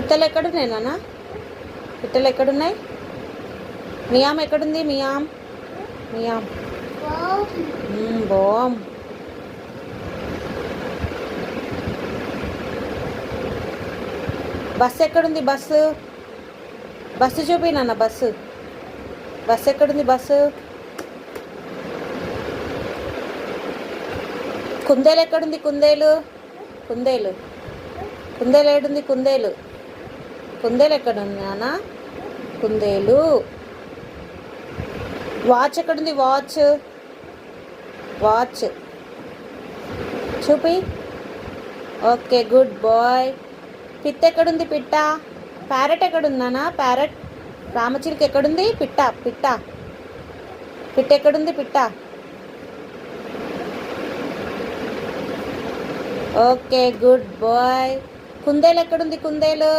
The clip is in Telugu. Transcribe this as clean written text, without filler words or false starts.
పిట్టలు ఎక్కడున్నాయి నాన్న? పిట్టలు ఎక్కడున్నాయి? మియామ్ ఎక్కడుంది? మియామ్ మియామ్ బామ్. బస్సు ఎక్కడుంది? బస్సు బస్సు చూపి నాన్న. బస్సు బస్సు ఎక్కడుంది? బస్సు. కుందేలు ఎక్కడుంది? కుందేలు కుందేలు కుందేలు ఏడుంది? కుందేలు కుందేలు ఎక్కడుంది నాన్న? కుందేలు. వాచ్ ఎక్కడుంది? వాచ్ వాచ్ చూపి. Okay, good boy. పిట్ట ఎక్కడుంది? పిట్ట. ప్యారెట్ ఎక్కడుంది నాన్న? ప్యారెట్. రామచిలుక ఎక్కడుంది? పిట్ట పిట్ట పిట్ట ఎక్కడుంది? పిట్ట. Okay, good boy. కుందేలు ఎక్కడుంది? కుందేలు